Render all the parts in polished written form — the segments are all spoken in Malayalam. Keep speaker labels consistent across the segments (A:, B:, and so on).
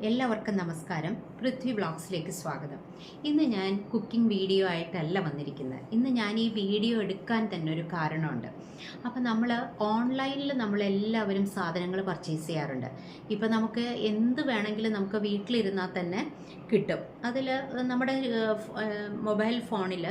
A: എല്ലാവർക്കും നമസ്കാരം. പൃഥ്വി വ്ളോഗ്സിലേക്ക് സ്വാഗതം. ഇന്ന് ഞാൻ കുക്കിംഗ് വീഡിയോ ആയിട്ടല്ല വന്നിരിക്കുന്നത്. ഇന്ന് ഞാൻ ഈ വീഡിയോ എടുക്കാൻ തന്നെ ഒരു കാരണമുണ്ട്. അപ്പം നമ്മൾ ഓൺലൈനിൽ നമ്മളെല്ലാവരും സാധനങ്ങൾ പർച്ചേസ് ചെയ്യാറുണ്ട്. ഇപ്പം നമുക്ക് എന്ത് വേണമെങ്കിലും നമുക്ക് വീട്ടിലിരുന്നാൽ തന്നെ കിട്ടും. അതിൽ നമ്മുടെ മൊബൈൽ ഫോണിൽ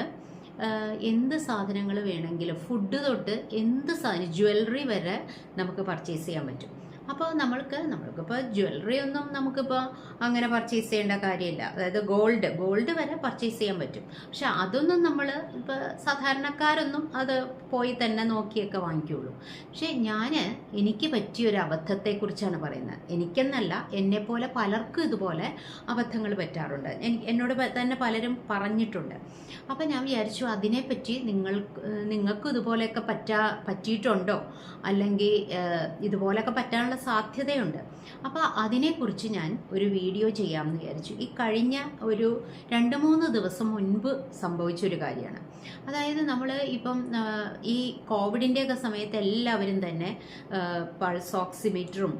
A: എന്ത് സാധനങ്ങൾ വേണമെങ്കിലും, ഫുഡ് തൊട്ട് എന്ത് സാധനം, ജ്വല്ലറി വരെ നമുക്ക് പർച്ചേസ് ചെയ്യാൻ പറ്റും. അപ്പോൾ നമ്മൾക്കിപ്പോൾ ജ്വല്ലറി ഒന്നും നമുക്കിപ്പോൾ അങ്ങനെ പർച്ചേസ് ചെയ്യേണ്ട കാര്യമില്ല. അതായത് ഗോൾഡ് വരെ പർച്ചേസ് ചെയ്യാൻ പറ്റും. പക്ഷെ അതൊന്നും നമ്മൾ ഇപ്പോൾ സാധാരണക്കാരൊന്നും അത് പോയി തന്നെ നോക്കിയൊക്കെ വാങ്ങിക്കുള്ളൂ. പക്ഷേ എനിക്ക് പറ്റിയൊരു അബദ്ധത്തെക്കുറിച്ചാണ് പറയുന്നത്. എനിക്കെന്നല്ല, എന്നെപ്പോലെ പലർക്കും ഇതുപോലെ അബദ്ധങ്ങൾ പറ്റാറുണ്ട്. എന്നോട് തന്നെ പലരും പറഞ്ഞിട്ടുണ്ട്. അപ്പം ഞാൻ വിചാരിച്ചു അതിനെപ്പറ്റി നിങ്ങൾക്കും ഇതുപോലെയൊക്കെ പറ്റിയിട്ടുണ്ടോ, അല്ലെങ്കിൽ ഇതുപോലെയൊക്കെ പറ്റാനുള്ള സാധ്യതയുണ്ട്. അപ്പോൾ അതിനെക്കുറിച്ച് ഞാൻ ഒരു വീഡിയോ ചെയ്യാമെന്ന് വിചാരിച്ചു. ഈ കഴിഞ്ഞ ഒരു 2-3 ദിവസം മുൻപ് സംഭവിച്ചൊരു കാര്യമാണ്. അതായത് നമ്മൾ ഇപ്പം ഈ കോവിഡിൻ്റെയൊക്കെ സമയത്ത് എല്ലാവരും തന്നെ പൾസ് ഓക്സിമീറ്ററും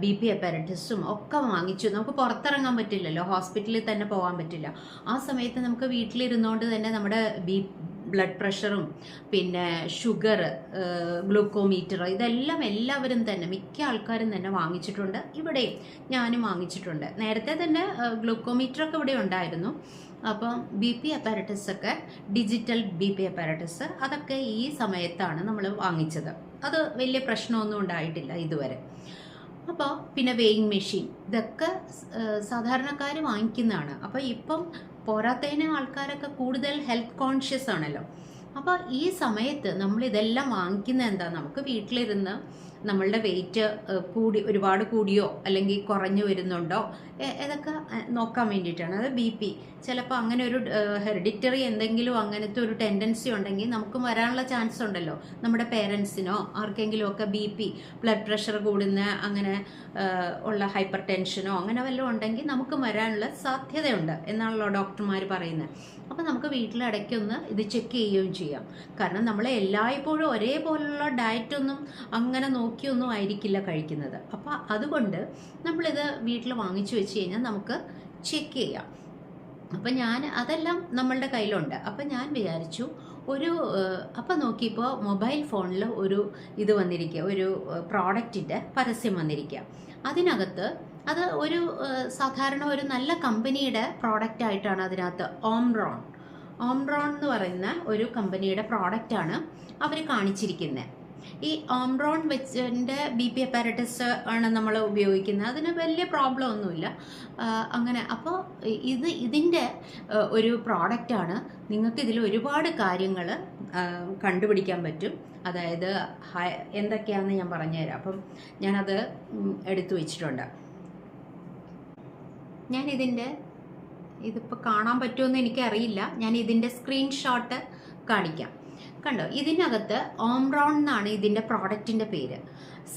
A: BP അപ്പാരറ്റസും ഒക്കെ വാങ്ങിച്ചു. നമുക്ക് പുറത്തിറങ്ങാൻ പറ്റില്ലല്ലോ, ഹോസ്പിറ്റലിൽ തന്നെ പോകാൻ പറ്റില്ല. ആ സമയത്ത് നമുക്ക് വീട്ടിലിരുന്നുകൊണ്ട് തന്നെ നമ്മുടെ ബ്ലഡ് പ്രഷറും പിന്നെ ഷുഗർ, ഗ്ലൂക്കോമീറ്റർ, ഇതെല്ലാം എല്ലാവരും തന്നെ, മിക്ക ആൾക്കാരും തന്നെ വാങ്ങിച്ചിട്ടുണ്ട്. ഇവിടെയും ഞാനും വാങ്ങിച്ചിട്ടുണ്ട്. നേരത്തെ തന്നെ ഗ്ലൂക്കോമീറ്ററൊക്കെ ഇവിടെ ഉണ്ടായിരുന്നു. അപ്പം BP അപ്പാരറ്റസ് ഒക്കെ, ഡിജിറ്റൽ BP അപ്പാരറ്റസ്, അതൊക്കെ ഈ സമയത്താണ് നമ്മൾ വാങ്ങിച്ചത്. അത് വലിയ പ്രശ്നമൊന്നും ഉണ്ടായിട്ടില്ല ഇതുവരെ. അപ്പോൾ പിന്നെ വെയിങ് മെഷീൻ, ഇതൊക്കെ സാധാരണക്കാർ വാങ്ങിക്കുന്നതാണ്. അപ്പോൾ ഇപ്പം പോരാത്തതിന് ആൾക്കാരൊക്കെ കൂടുതൽ ഹെൽത്ത് കോൺഷ്യസ് ആണല്ലോ. അപ്പോൾ ഈ സമയത്ത് നമ്മളിതെല്ലാം വാങ്ങിക്കുന്നത് എന്താ, നമുക്ക് വീട്ടിലിരുന്ന് നമ്മളുടെ വെയിറ്റ് ഒരുപാട് കൂടിയോ അല്ലെങ്കിൽ കുറഞ്ഞു വരുന്നുണ്ടോ ഇതൊക്കെ നോക്കാൻ വേണ്ടിയിട്ടാണ്. അത് BP ചിലപ്പോൾ അങ്ങനെ ഒരു ഹെറിഡിറ്ററി എന്തെങ്കിലും അങ്ങനത്തെ ഒരു ടെൻഡൻസി ഉണ്ടെങ്കിൽ നമുക്ക് വരാനുള്ള ചാൻസ് ഉണ്ടല്ലോ. നമ്മുടെ പേരൻസിനോ ആർക്കെങ്കിലും ഒക്കെ BP, ബ്ലഡ് പ്രഷർ കൂടുന്ന അങ്ങനെ ഉള്ള ഹൈപ്പർ ടെൻഷനോ അങ്ങനെ വല്ലതും ഉണ്ടെങ്കിൽ നമുക്ക് വരാനുള്ള സാധ്യതയുണ്ട് എന്നാണല്ലോ ഡോക്ടർമാർ പറയുന്നത്. അപ്പോൾ നമുക്ക് വീട്ടിലിടയ്ക്കൊന്ന് ഇത് ചെക്ക് ചെയ്യുകയും ചെയ്യാം. കാരണം നമ്മൾ എല്ലായ്പ്പോഴും ഒരേപോലുള്ള ഡയറ്റൊന്നും അങ്ങനെ നോക്കിയൊന്നും ആയിരിക്കില്ല കഴിക്കുന്നത്. അപ്പോൾ അതുകൊണ്ട് നമ്മളിത് വീട്ടിൽ വാങ്ങിച്ചു വെച്ച് കഴിഞ്ഞാൽ നമുക്ക് ചെക്ക് ചെയ്യാം. അപ്പം അതെല്ലാം നമ്മളുടെ കയ്യിലുണ്ട്. അപ്പം ഞാൻ വിചാരിച്ചു അപ്പം നോക്കിയപ്പോൾ മൊബൈൽ ഫോണിൽ ഇത് വന്നിരിക്കുക, ഒരു പ്രോഡക്റ്റിൻ്റെ പരസ്യം വന്നിരിക്കുക. അതിനകത്ത് അത് സാധാരണ ഒരു നല്ല കമ്പനിയുടെ പ്രോഡക്റ്റ് ആയിട്ടാണ് അതിനകത്ത് ഓംറോൺ എന്ന് പറയുന്ന ഒരു കമ്പനിയുടെ പ്രോഡക്റ്റാണ് അവർ കാണിച്ചിരിക്കുന്നത്. ഈ ഓംറോൺ വെച്ചിൻ്റെ BP അപ്പാരറ്റസ് ആണ് നമ്മൾ ഉപയോഗിക്കുന്നത്. അതിന് വലിയ പ്രോബ്ലം ഒന്നുമില്ല അങ്ങനെ. അപ്പോൾ ഇതിൻ്റെ ഒരു പ്രോഡക്റ്റാണ്. നിങ്ങൾക്ക് ഇതിൽ ഒരുപാട് കാര്യങ്ങൾ കണ്ടുപിടിക്കാൻ പറ്റും. അതായത് എന്തൊക്കെയാണെന്ന് ഞാൻ പറഞ്ഞുതരാം. അപ്പം ഞാനത് എടുത്തു വെച്ചിട്ടുണ്ട്. ഇതിപ്പോൾ കാണാൻ പറ്റുമെന്ന് എനിക്കറിയില്ല. ഞാൻ ഇതിൻ്റെ സ്ക്രീൻഷോട്ട് കാണിക്കാം. കണ്ടോ, ഇതിനകത്ത് ഓംറോൺ എന്നാണ് ഇതിൻ്റെ പ്രോഡക്റ്റിൻ്റെ പേര്.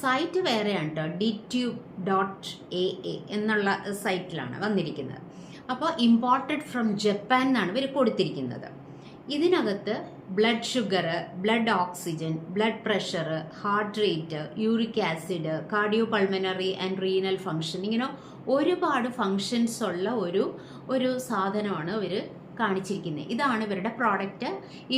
A: സൈറ്റ് വേറെയാണ് കേട്ടോ, DTube.AA എന്നുള്ള സൈറ്റിലാണ് വന്നിരിക്കുന്നത്. അപ്പോൾ ഇമ്പോർട്ടഡ് ഫ്രം ജപ്പാൻ എന്നാണ് ഇവർ കൊടുത്തിരിക്കുന്നത്. ഇതിനകത്ത് blood sugar, blood oxygen, blood pressure, heart rate, uric acid, cardio pulmonary and renal function, ഇങ്ങനെ ഒരുപാട് ഫങ്ഷൻസ് ഉള്ള ഒരു സാധനമാണ് ഇവർ കാണിച്ചിരിക്കുന്നത്. ഇതാണ് ഇവരുടെ പ്രോഡക്റ്റ്.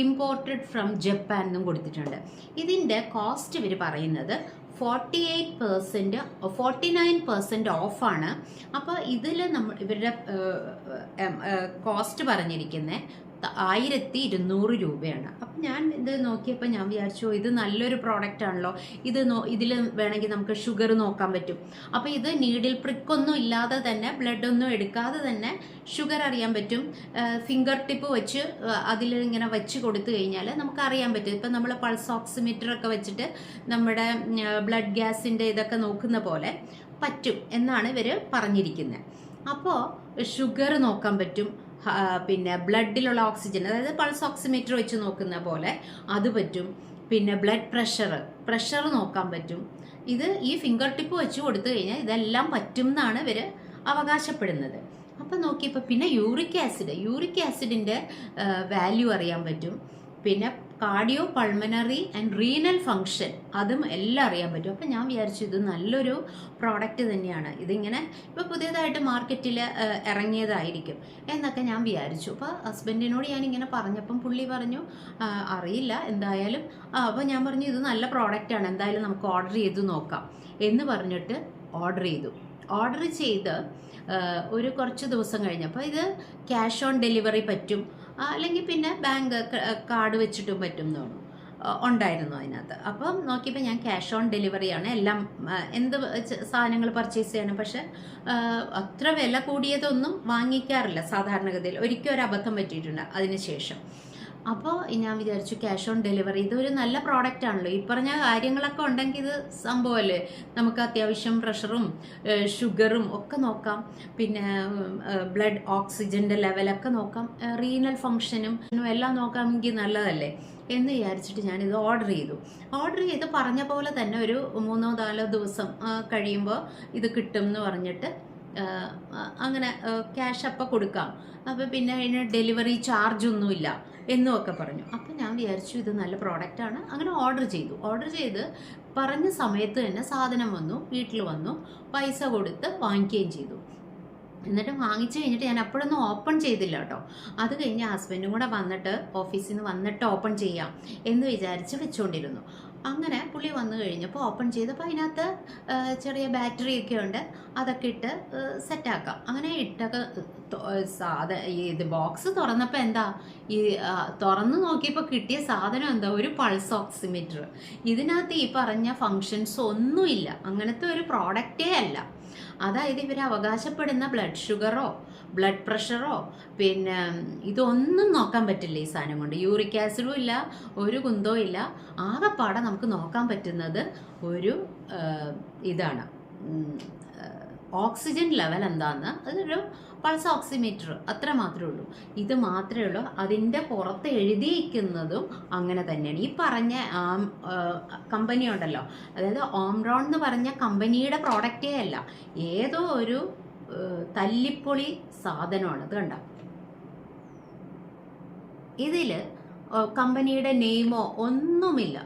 A: ഇമ്പോർട്ടഡ് ഫ്രം ജപ്പാൻ എന്നും കൊടുത്തിട്ടുണ്ട്. ഇതിൻ്റെ കോസ്റ്റ് ഇവർ പറയുന്നത് 49% ഓഫാണ്. അപ്പോൾ ഇതിൽ ഇവരുടെ കോസ്റ്റ് പറഞ്ഞിരിക്കുന്നത് 1200 രൂപയാണ്. അപ്പം ഞാൻ ഇത് നോക്കിയപ്പോൾ ഞാൻ വിചാരിച്ചു ഇത് നല്ലൊരു പ്രോഡക്റ്റ് ആണല്ലോ. ഇതിൽ വേണമെങ്കിൽ നമുക്ക് ഷുഗർ നോക്കാൻ പറ്റും. അപ്പോൾ ഇത് നീഡിൽ പ്രിക്കൊന്നും ഇല്ലാതെ തന്നെ, ബ്ലഡ് ഒന്നും എടുക്കാതെ തന്നെ ഷുഗർ അറിയാൻ പറ്റും. ഫിംഗർ ടിപ്പ് വെച്ച് അതിൽ ഇങ്ങനെ വെച്ച് കൊടുത്തു കഴിഞ്ഞാൽ നമുക്ക് അറിയാൻ പറ്റും. ഇപ്പം നമ്മൾ പൾസ് ഓക്സിമീറ്റർ ഒക്കെ വെച്ചിട്ട് നമ്മുടെ ബ്ലഡ് ഗ്യാസിൻ്റെ ഇതൊക്കെ നോക്കുന്ന പോലെ പറ്റും എന്നാണ് ഇവർ പറഞ്ഞിരിക്കുന്നത്. അപ്പോൾ ഷുഗർ നോക്കാൻ പറ്റും, പിന്നെ ബ്ലഡിലുള്ള ഓക്സിജൻ, അതായത് പൾസ് ഓക്സിമീറ്റർ വെച്ച് നോക്കുന്ന പോലെ അത് പറ്റും. പിന്നെ ബ്ലഡ് പ്രഷർ നോക്കാൻ പറ്റും. ഈ ഫിംഗർ ടിപ്പ് വെച്ച് കൊടുത്തു കഴിഞ്ഞാൽ ഇതെല്ലാം പറ്റും എന്നാണ് ഇവർ അവകാശപ്പെടുന്നത്. അപ്പം നോക്കിയപ്പോൾ പിന്നെ യൂറിക് ആസിഡിൻ്റെ വാല്യൂ അറിയാൻ പറ്റും. പിന്നെ cardio pulmonary and renal function അതും എല്ലാം അറിയാൻ പറ്റും. അപ്പം ഞാൻ വിചാരിച്ചു ഇത് നല്ലൊരു പ്രോഡക്റ്റ് തന്നെയാണ്, ഇതിങ്ങനെ ഇപ്പോൾ പുതിയതായിട്ട് മാർക്കറ്റിൽ ഇറങ്ങിയതായിരിക്കും എന്നൊക്കെ ഞാൻ വിചാരിച്ചു. അപ്പോൾ ഹസ്ബൻഡിനോട് ഞാനിങ്ങനെ പറഞ്ഞപ്പം പുള്ളി പറഞ്ഞു അറിയില്ല എന്തായാലും. അപ്പോൾ ഞാൻ പറഞ്ഞു ഇത് നല്ല പ്രോഡക്റ്റാണ്, എന്തായാലും നമുക്ക് ഓർഡർ ചെയ്ത് നോക്കാം എന്ന് പറഞ്ഞിട്ട് ഓർഡർ ചെയ്ത് ഒരു കുറച്ച് ദിവസം കഴിഞ്ഞപ്പോൾ ഇത് ക്യാഷ് ഓൺ ഡെലിവറി പറ്റും, അല്ലെങ്കിൽ പിന്നെ ബാങ്ക് കാർഡ് വെച്ചിട്ടും പറ്റും എന്ന് ഉണ്ടായിരുന്നു അതിനകത്ത്. അപ്പം നോക്കിയപ്പോൾ ഞാൻ ക്യാഷ് ഓൺ ഡെലിവറിയാണ് എല്ലാം, എന്ത് സാധനങ്ങൾ പർച്ചേസ് ചെയ്യണം. പക്ഷെ അത്ര വില കൂടിയതൊന്നും വാങ്ങിക്കാറില്ല സാധാരണഗതിയിൽ, ഒരിക്കലും ഒരു അബദ്ധം പറ്റിയിട്ടുണ്ട് അതിനുശേഷം. അപ്പോൾ ഞാൻ വിചാരിച്ചു ക്യാഷ് ഓൺ ഡെലിവറി ഇതൊരു നല്ല പ്രോഡക്റ്റ് ആണല്ലോ, ഈ പറഞ്ഞ കാര്യങ്ങളൊക്കെ ഉണ്ടെങ്കിൽ ഇത് സംഭവമല്ലേ, നമുക്ക് അത്യാവശ്യം പ്രഷറും ഷുഗറും ഒക്കെ നോക്കാം, പിന്നെ ബ്ലഡ് ഓക്സിജൻ്റെ ലെവലൊക്കെ നോക്കാം, റീനൽ ഫങ്ഷനും എല്ലാം നോക്കാമെങ്കിൽ നല്ലതല്ലേ എന്ന് വിചാരിച്ചിട്ട് ഞാനിത് ഓർഡർ ചെയ്ത് പറഞ്ഞ പോലെ തന്നെ ഒരു 3-4 ദിവസം കഴിയുമ്പോൾ ഇത് കിട്ടും എന്ന് പറഞ്ഞിട്ട് അങ്ങനെ ക്യാഷ് അപ്പം കൊടുക്കാം, അപ്പോൾ പിന്നെ അതിന് ഡെലിവറി ചാർജ് ഒന്നുമില്ല എന്നുമൊക്കെ പറഞ്ഞു. അപ്പം ഞാൻ വിചാരിച്ചു ഇത് നല്ല പ്രോഡക്റ്റാണ്, അങ്ങനെ ഓർഡർ ചെയ്ത് പറഞ്ഞ സമയത്ത് തന്നെ സാധനം വന്നു, വീട്ടിൽ വന്നു, പൈസ കൊടുത്ത് വാങ്ങിക്കുകയും ചെയ്തു. എന്നിട്ട് വാങ്ങിച്ചു കഴിഞ്ഞിട്ട് ഞാൻ അപ്പോഴൊന്നും ഓപ്പൺ ചെയ്തില്ല കേട്ടോ. അത് കഴിഞ്ഞ് ഹസ്ബൻഡും കൂടെ വന്നിട്ട് ഓഫീസിൽ നിന്ന് വന്നിട്ട് ഓപ്പൺ ചെയ്യാം എന്ന് വിചാരിച്ച് വെച്ചുകൊണ്ടിരുന്നു. അങ്ങനെ പുള്ളി വന്നു കഴിഞ്ഞപ്പോൾ ഓപ്പൺ ചെയ്തപ്പോൾ അതിനകത്ത് ചെറിയ ബാറ്ററിയൊക്കെ ഉണ്ട്, അതൊക്കെ ഇട്ട് സെറ്റാക്കാം. അങ്ങനെ ഇട്ടൊക്കെ ഇത് ബോക്സ് തുറന്നപ്പോൾ എന്താ ഈ തുറന്ന് നോക്കിയപ്പോൾ കിട്ടിയ സാധനം എന്താ, ഒരു പൾസ് ഓക്സിമീറ്റർ. ഇതിനകത്ത് ഈ പറഞ്ഞ ഫങ്ഷൻസ് ഒന്നുമില്ല, അങ്ങനത്തെ ഒരു പ്രോഡക്റ്റേ അല്ല. അതായത് ഇവർ അവകാശപ്പെടുന്ന ബ്ലഡ് ഷുഗറോ ബ്ലഡ് പ്രഷറോ പിന്നെ ഇതൊന്നും നോക്കാൻ പറ്റില്ല ഈ സാധനം കൊണ്ട്. യൂറിക് ആസിഡും ഇല്ല, ഒരു കുന്തവും ഇല്ല. ആകെപ്പാടെ നമുക്ക് നോക്കാൻ പറ്റുന്നത് ഒരു ഇതാണ് ഓക്സിജൻ ലെവൽ എന്താന്ന്, അതൊരു പൾസ് ഓക്സിമീറ്റർ, അത്ര മാത്രമേ ഉള്ളൂ. ഇത് മാത്രമേ ഉള്ളൂ. അതിൻ്റെ പുറത്ത് എഴുതിയിരിക്കുന്നതും അങ്ങനെ തന്നെയാണ്. ഈ പറഞ്ഞ കമ്പനി ഉണ്ടല്ലോ, അതായത് ഓംറോൺ എന്ന് പറഞ്ഞ കമ്പനിയുടെ പ്രോഡക്റ്റേ അല്ല, ഏതോ ഒരു തല്ലിപ്പൊളി സാധനമാണ്. ഇത് കണ്ട, ഇതിൽ കമ്പനിയുടെ നെയിമോ ഒന്നുമില്ല.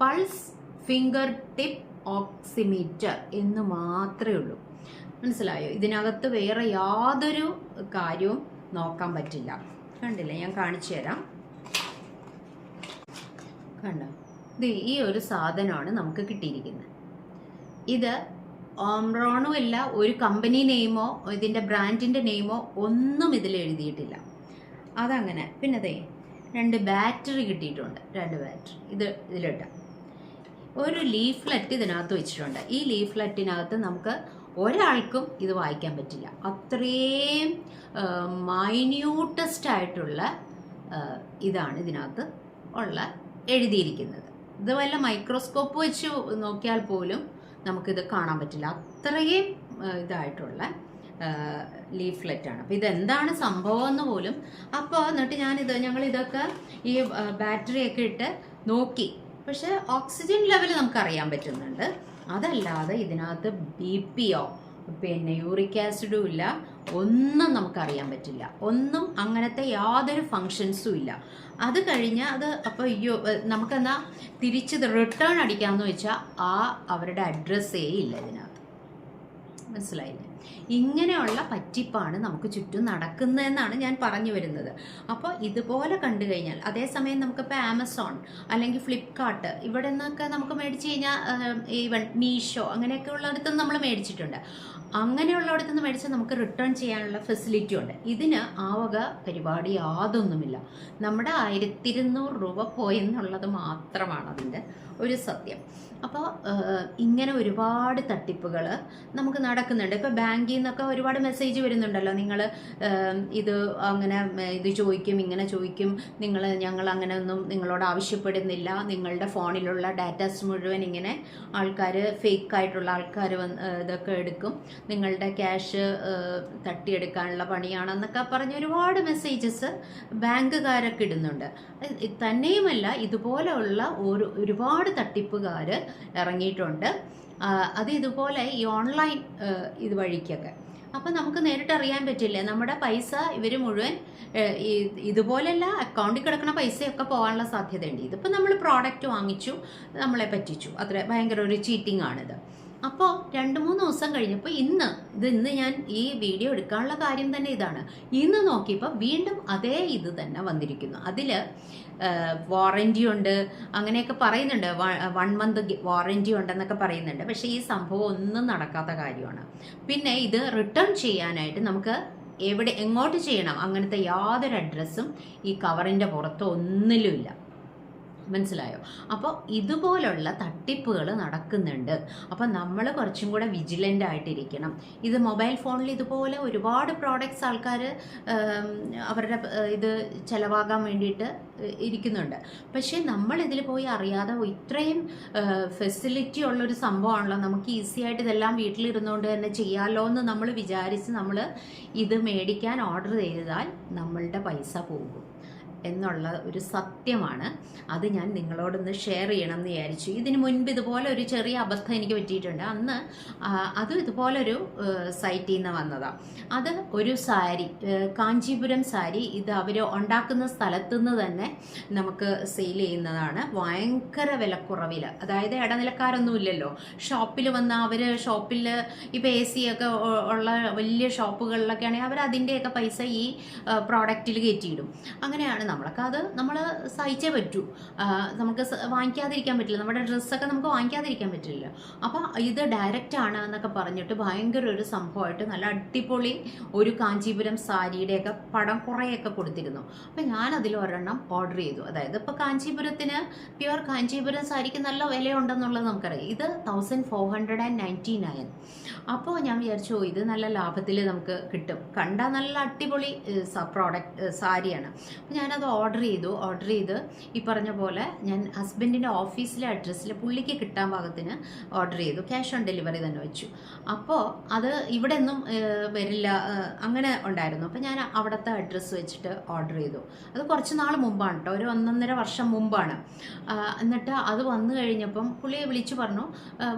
A: പൾസ് ഫിംഗർ ടിപ്പ് ഓക്സിമീറ്റർ എന്ന് മാത്രമേ ഉള്ളൂ. മനസ്സിലായോ? ഇതിനകത്ത് വേറെ യാതൊരു കാര്യവും നോക്കാൻ പറ്റില്ല. കണ്ടില്ലേ, ഞാൻ കാണിച്ചു തരാം. കണ്ടോ, ഇത് ഈ ഒരു സാധനമാണ് നമുക്ക് കിട്ടിയിരിക്കുന്നത്. ഇത് ഓംറോണും ഇല്ല, ഒരു കമ്പനി നെയിമോ ഇതിൻ്റെ ബ്രാൻഡിൻ്റെ നെയിമോ ഒന്നും ഇതിൽ എഴുതിയിട്ടില്ല. അതങ്ങനെ. പിന്നെ അതെ 2 ബാറ്ററി കിട്ടിയിട്ടുണ്ട്, 2 ബാറ്ററി ഇതിലിട്ട ഒരു ലീഫ്ലെറ്റ് ഇതിനകത്ത് വെച്ചിട്ടുണ്ട്. ഈ ലീഫ്ലെറ്റിനകത്ത് നമുക്ക് ഒരാൾക്കും ഇത് വായിക്കാൻ പറ്റില്ല, അത്രയും മൈന്യൂട്ടസ്റ്റ് ആയിട്ടുള്ള ഇതാണ് ഇതിനകത്ത് എഴുതിയിരിക്കുന്നത്. ഇത് വല്ല മൈക്രോസ്കോപ്പ് വെച്ച് നോക്കിയാൽ പോലും നമുക്കിത് കാണാൻ പറ്റില്ല, അത്രയും ഇതായിട്ടുള്ള ലീഫ്ലെറ്റാണ്. അപ്പോൾ ഇതെന്താണ് സംഭവം എന്ന് പോലും. അപ്പോൾ എന്നിട്ട് ഞങ്ങളിതൊക്കെ ഈ ബാറ്ററിയൊക്കെ ഇട്ട് നോക്കി, പക്ഷെ ഓക്സിജൻ ലെവൽ നമുക്കറിയാൻ പറ്റുന്നുണ്ട്. അതല്ലാതെ ഇതിനകത്ത് BP-യോ പിന്നെ യൂറിക് ആസിഡും ഇല്ല, ഒന്നും നമുക്കറിയാൻ പറ്റില്ല, ഒന്നും അങ്ങനത്തെ യാതൊരു ഫങ്ഷൻസും ഇല്ല. അത് കഴിഞ്ഞ് അപ്പോൾ നമുക്കെന്നാ തിരിച്ചത് റിട്ടേൺ അടിക്കാമെന്ന് വെച്ചാൽ അവരുടെ അഡ്രസ്സേ ഇല്ല ഇതിനകത്ത്. മനസ്സിലായില്ലേ? ഇങ്ങനെയുള്ള പറ്റിപ്പാണ് നമുക്ക് ചുറ്റും നടക്കുന്നതെന്നാണ് ഞാൻ പറഞ്ഞു വരുന്നത്. അപ്പോൾ ഇതുപോലെ കണ്ടു കഴിഞ്ഞാൽ, അതേസമയം നമുക്കിപ്പോൾ ആമസോൺ അല്ലെങ്കിൽ ഫ്ലിപ്കാർട്ട് ഇവിടെ നിന്നൊക്കെ നമുക്ക് മേടിച്ച് കഴിഞ്ഞാൽ, ഈവൻ മീഷോ അങ്ങനെയൊക്കെ ഉള്ളിടത്തുനിന്ന് നമ്മൾ മേടിച്ചിട്ടുണ്ട്. അങ്ങനെയുള്ളിടത്തുനിന്ന് മേടിച്ചാൽ നമുക്ക് റിട്ടേൺ ചെയ്യാനുള്ള ഫെസിലിറ്റി ഉണ്ട്. ഇതിന് ആവക പരിപാടി യാതൊന്നുമില്ല. നമ്മുടെ 1200 രൂപ പോയെന്നുള്ളത് മാത്രമാണ് അതിൻ്റെ ഒരു സത്യം. അപ്പോൾ ഇങ്ങനെ ഒരുപാട് തട്ടിപ്പുകൾ നമുക്ക് നടക്കുന്നുണ്ട്. ഇപ്പോൾ ബാങ്കിൽ നിന്നൊക്കെ ഒരുപാട് മെസ്സേജ് വരുന്നുണ്ടല്ലോ, നിങ്ങൾ ഇത് അങ്ങനെ ഇത് ചോദിക്കും, ഇങ്ങനെ ചോദിക്കും, ഞങ്ങൾ അങ്ങനെ ഒന്നും നിങ്ങളോട് ആവശ്യപ്പെടുന്നില്ല, നിങ്ങളുടെ ഫോണിലുള്ള ഡാറ്റാസ് മുഴുവൻ ഇങ്ങനെ ആൾക്കാർ ഫേക്കായിട്ടുള്ള ആൾക്കാർ ഇതൊക്കെ എടുക്കും, നിങ്ങളുടെ ക്യാഷ് തട്ടിയെടുക്കാനുള്ള പണിയാണെന്നൊക്കെ പറഞ്ഞ് ഒരുപാട് മെസ്സേജസ് ബാങ്കുകാരൊക്കെ ഇടുന്നുണ്ട്. തന്നെയുമല്ല, ഇതുപോലെയുള്ള ഒരുപാട് തട്ടിപ്പുകാർ ഇറങ്ങിയിട്ടുണ്ട്. അത് ഇതുപോലെ ഈ ഓൺലൈൻ ഇത് വഴിക്കൊക്കെ. അപ്പം നമുക്ക് നേരിട്ട് അറിയാൻ പറ്റില്ല. നമ്മുടെ പൈസ ഇവർ മുഴുവൻ ഇതുപോലെയല്ല, അക്കൗണ്ടിൽ കിടക്കുന്ന പൈസയൊക്കെ പോകാനുള്ള സാധ്യതയുണ്ട്. ഇതിപ്പോൾ നമ്മൾ പ്രോഡക്റ്റ് വാങ്ങിച്ചു, നമ്മളെ പറ്റിച്ചു, അത്ര ഭയങ്കര ഒരു ചീറ്റിംഗ് ആണിത്. അപ്പോൾ 2-3 ദിവസം കഴിഞ്ഞപ്പോൾ ഇന്ന് ഞാൻ ഈ വീഡിയോ എടുക്കാനുള്ള കാര്യം തന്നെ ഇതാണ്. ഇന്ന് നോക്കിയപ്പോൾ വീണ്ടും അതേ ഇത് തന്നെ വന്നിരിക്കുന്നു. അതിൽ വാറൻറ്റി ഉണ്ട്, അങ്ങനെയൊക്കെ പറയുന്നുണ്ട്, 1 month വാറൻറ്റി ഉണ്ടെന്നൊക്കെ പറയുന്നുണ്ട്. പക്ഷേ ഈ സംഭവം ഒന്നും നടക്കാത്ത കാര്യമാണ്. പിന്നെ ഇത് റിട്ടേൺ ചെയ്യാനായിട്ട് നമുക്ക് എങ്ങോട്ട് ചെയ്യണം, അങ്ങനത്തെ യാതൊരു അഡ്രസ്സും ഈ കവറിൻ്റെ പുറത്ത് ഒന്നിലുമില്ല. മനസ്സിലായോ? അപ്പോൾ ഇതുപോലുള്ള തട്ടിപ്പുകൾ നടക്കുന്നുണ്ട്. അപ്പോൾ നമ്മൾ കുറച്ചും കൂടെ വിജിലൻ്റ് ആയിട്ടിരിക്കണം. ഇത് മൊബൈൽ ഫോണിൽ ഇതുപോലെ ഒരുപാട് പ്രോഡക്റ്റ്സ് ആൾക്കാർ അവരുടെ ഇത് ചിലവാകാൻ വേണ്ടിയിട്ട് ഇരിക്കുന്നുണ്ട്. പക്ഷേ നമ്മളിതിൽ പോയി അറിയാതെ ഇത്രയും ഫെസിലിറ്റി ഉള്ളൊരു സംഭവമാണല്ലോ, നമുക്ക് ഈസി ആയിട്ട് ഇതെല്ലാം വീട്ടിലിരുന്നുകൊണ്ട് തന്നെ ചെയ്യാമല്ലോ എന്ന് നമ്മൾ വിചാരിച്ച് നമ്മൾ ഇത് മേടിക്കാൻ ഓർഡർ ചെയ്താൽ നമ്മളുടെ പൈസ പോകും എന്നുള്ള ഒരു സത്യമാണ്. അത് ഞാൻ നിങ്ങളോടൊന്ന് ഷെയർ ചെയ്യണം എന്ന് വിചാരിച്ചു. ഇതിന് മുൻപ് ഇതുപോലെ ഒരു ചെറിയ അബദ്ധം എനിക്ക് പറ്റിയിട്ടുണ്ട്. അന്ന് അതും ഇതുപോലൊരു സൈറ്റിൽ നിന്ന് വന്നതാണ്. അത് ഒരു സാരി, കാഞ്ചീപുരം സാരി, ഇത് അവർ ഉണ്ടാക്കുന്ന സ്ഥലത്തു നിന്ന് തന്നെ നമുക്ക് സെയിൽ ചെയ്യുന്നതാണ്. ഭയങ്കര വിലക്കുറവിൽ, അതായത് ഇടനിലക്കാരൊന്നും ഇല്ലല്ലോ. ഷോപ്പിൽ വന്ന അവർ ഷോപ്പിൽ ഇപ്പോൾ AC ഒക്കെ ഉള്ള വലിയ ഷോപ്പുകളിലൊക്കെ ആണെങ്കിൽ അവർ അതിൻ്റെയൊക്കെ പൈസ ഈ പ്രോഡക്റ്റിൽ കയറ്റിയിടും. അങ്ങനെയാണ് നമ്മളൊക്കെ അത് നമ്മൾ സഹിച്ചേ പറ്റൂ. നമുക്ക് വാങ്ങിക്കാതിരിക്കാൻ പറ്റില്ല, നമ്മുടെ ഡ്രസ്സൊക്കെ നമുക്ക് വാങ്ങിക്കാതിരിക്കാൻ പറ്റില്ല. അപ്പോൾ ഇത് ഡയറക്റ്റ് ആണ് എന്നൊക്കെ പറഞ്ഞിട്ട് ഭയങ്കര ഒരു സംഭവമായിട്ട് നല്ല അടിപൊളി ഒരു കാഞ്ചീപുരം സാരിയുടെയൊക്കെ പടം കുറേയൊക്കെ കൊടുത്തിരുന്നു. അപ്പോൾ ഞാനതിൽ ഒരെണ്ണം ഓർഡർ ചെയ്തു. അതായത് ഇപ്പോൾ കാഞ്ചീപുരത്തിന്, പ്യുവർ കാഞ്ചീപുരം സാരിക്ക് നല്ല വിലയുണ്ടെന്നുള്ളത് നമുക്കറിയാം. ഇത് 1499. അപ്പോൾ ഞാൻ വിചാരിച്ചു ഇത് നല്ല ലാഭത്തിൽ നമുക്ക് കിട്ടും, കണ്ടാൽ നല്ല അടിപൊളി സാരിയാണ്. അപ്പോൾ ഞാനത് ഓർഡർ ചെയ്ത് ഈ പറഞ്ഞ പോലെ ഞാൻ ഹസ്ബൻഡിൻ്റെ ഓഫീസിലെ അഡ്രസ്സിൽ പുള്ളിക്ക് കിട്ടാൻ പാകത്തിന് ഓർഡർ ചെയ്തു. ക്യാഷ് ഓൺ ഡെലിവറി തന്നെ വെച്ചു. അപ്പോൾ അത് ഇവിടെ ഒന്നും വരില്ല അങ്ങനെ ഉണ്ടായിരുന്നു. അപ്പോൾ ഞാൻ അവിടുത്തെ അഡ്രസ്സ് വെച്ചിട്ട് ഓർഡർ ചെയ്തു. അത് കുറച്ച് നാൾ മുമ്പാണ് കേട്ടോ, ഒരു 1.5 വർഷം മുമ്പാണ്. എന്നിട്ട് അത് വന്നു കഴിഞ്ഞപ്പം പുള്ളിയെ വിളിച്ചു പറഞ്ഞു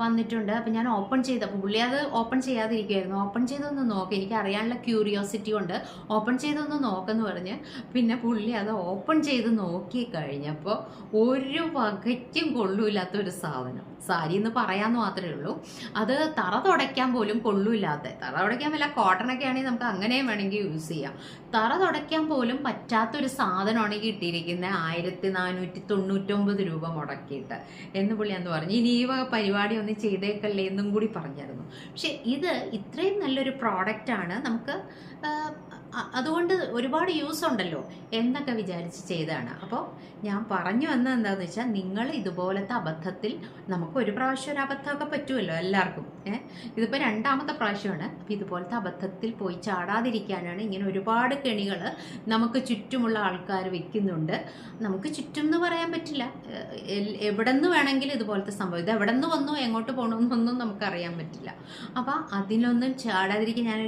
A: വന്നിട്ടുണ്ട്. അപ്പോൾ ഞാൻ ഓപ്പൺ ചെയ്തപ്പോൾ പുള്ളി അത് ഓപ്പൺ ചെയ്യാതിരിക്കുമായിരുന്നു. ഓപ്പൺ ചെയ്തൊന്ന് നോക്കി, എനിക്ക് അറിയാനുള്ള ക്യൂരിയോസിറ്റി കൊണ്ട് ഓപ്പൺ ചെയ്തൊന്ന് നോക്കെന്ന് പറഞ്ഞ് പിന്നെ പുള്ളി അത് ഓപ്പൺ ചെയ്ത് നോക്കി കഴിഞ്ഞപ്പോൾ ഒരു വകയ്ക്കും കൊള്ളൂല്ലാത്തൊരു സാധനം. സാരി എന്ന് പറയാമെന്ന് മാത്രമേ ഉള്ളൂ. അത് തറ തുടയ്ക്കാൻ പോലും കൊള്ളൂല്ലാത്ത, തറ തുടയ്ക്കാൻ വല്ല കോട്ടണൊക്കെ ആണെങ്കിൽ നമുക്ക് അങ്ങനെയും വേണമെങ്കിൽ യൂസ് ചെയ്യാം. തറ തുടയ്ക്കാൻ പോലും പറ്റാത്തൊരു സാധനമാണ് കിട്ടിയിരിക്കുന്നത് 1499 രൂപ മുടക്കിയിട്ട് എന്ന് പുള്ളി എന്ന് പറഞ്ഞു. ഇനി ഈ വക പരിപാടി ഒന്ന് ചെയ്തേക്കല്ലേ എന്നും കൂടി പറഞ്ഞായിരുന്നു. പക്ഷെ ഇത് ഇത്രയും നല്ലൊരു പ്രോഡക്റ്റാണ്, നമുക്ക് അതുകൊണ്ട് ഒരുപാട് യൂസ് ഉണ്ടല്ലോ എന്നൊക്കെ വിചാരിച്ച് ചെയ്തതാണ്. അപ്പോൾ ഞാൻ പറഞ്ഞു വന്നത് എന്താണെന്ന് വെച്ചാൽ, നിങ്ങൾ ഇതുപോലത്തെ അബദ്ധത്തിൽ, നമുക്ക് ഒരു പ്രാവശ്യം ഒരു അബദ്ധമൊക്കെ പറ്റുമല്ലോ എല്ലാവർക്കും, ഇതിപ്പോൾ 2ാമത്തെ പ്രാവശ്യമാണ്. അപ്പോൾ ഇതുപോലത്തെ അബദ്ധത്തിൽ പോയി ചാടാതിരിക്കാനാണ് ഇങ്ങനെ ഒരുപാട് കെണികൾ നമുക്ക് ചുറ്റുമുള്ള ആൾക്കാർ വെക്കുന്നുണ്ട്. നമുക്ക് ചുറ്റും എന്ന് പറയാൻ പറ്റില്ല, എവിടെ നിന്ന് വേണമെങ്കിലും ഇതുപോലത്തെ സംഭവം, ഇത് എവിടെ നിന്ന് വന്നു എങ്ങോട്ട് പോകണമെന്നൊന്നും നമുക്കറിയാൻ പറ്റില്ല. അപ്പോൾ അതിലൊന്നും ചാടാതിരിക്കാൻ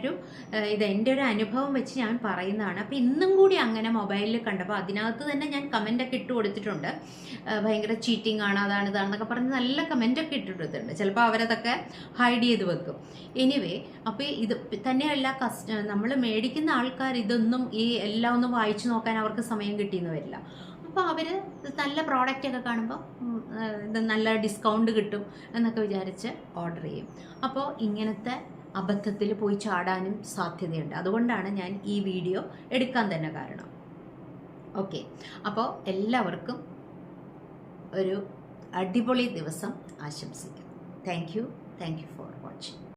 A: ഇത് എൻ്റെ ഒരു അനുഭവം വെച്ച് ഞാൻ പറയുന്നതാണ്. അപ്പോൾ ഇന്നും കൂടി അങ്ങനെ മൊബൈലിൽ കണ്ടപ്പോൾ അതിനകത്ത് തന്നെ ഞാൻ കമൻ്റൊക്കെ ഇട്ട് കൊടുത്തിട്ടുണ്ട്. ഭയങ്കര ചീറ്റിംഗ് ആണ്, അതാണ് ഇതാണെന്നൊക്കെ പറഞ്ഞ് നല്ല കമൻ്റൊക്കെ ഇട്ട് കൊടുത്തിട്ടുണ്ട്. ചിലപ്പോൾ അവരതൊക്കെ ഹൈഡ് ചെയ്ത് വെക്കും. എനിവേ, അപ്പോൾ ഇത് തന്നെയല്ല, നമ്മൾ മേടിക്കുന്ന ആൾക്കാർ ഇതൊന്നും എല്ലാം ഒന്നും വായിച്ചു നോക്കാൻ അവർക്ക് സമയം കിട്ടിയെന്ന് വരില്ല. അപ്പോൾ അവർ നല്ല പ്രോഡക്റ്റൊക്കെ കാണുമ്പോൾ ഇത് നല്ല ഡിസ്കൗണ്ട് കിട്ടും എന്നൊക്കെ വിചാരിച്ച് ഓർഡർ ചെയ്യും. അപ്പോൾ ഇങ്ങനത്തെ അബദ്ധത്തിൽ പോയി ചാടാനും സാധ്യതയുണ്ട്. അതുകൊണ്ടാണ് ഞാൻ ഈ വീഡിയോ എടുക്കാൻ തന്നെ കാരണം. ഓക്കെ, അപ്പോൾ എല്ലാവർക്കും ഒരു അടിപൊളി ദിവസം ആശംസിക്കുന്നു. Thank you for watching.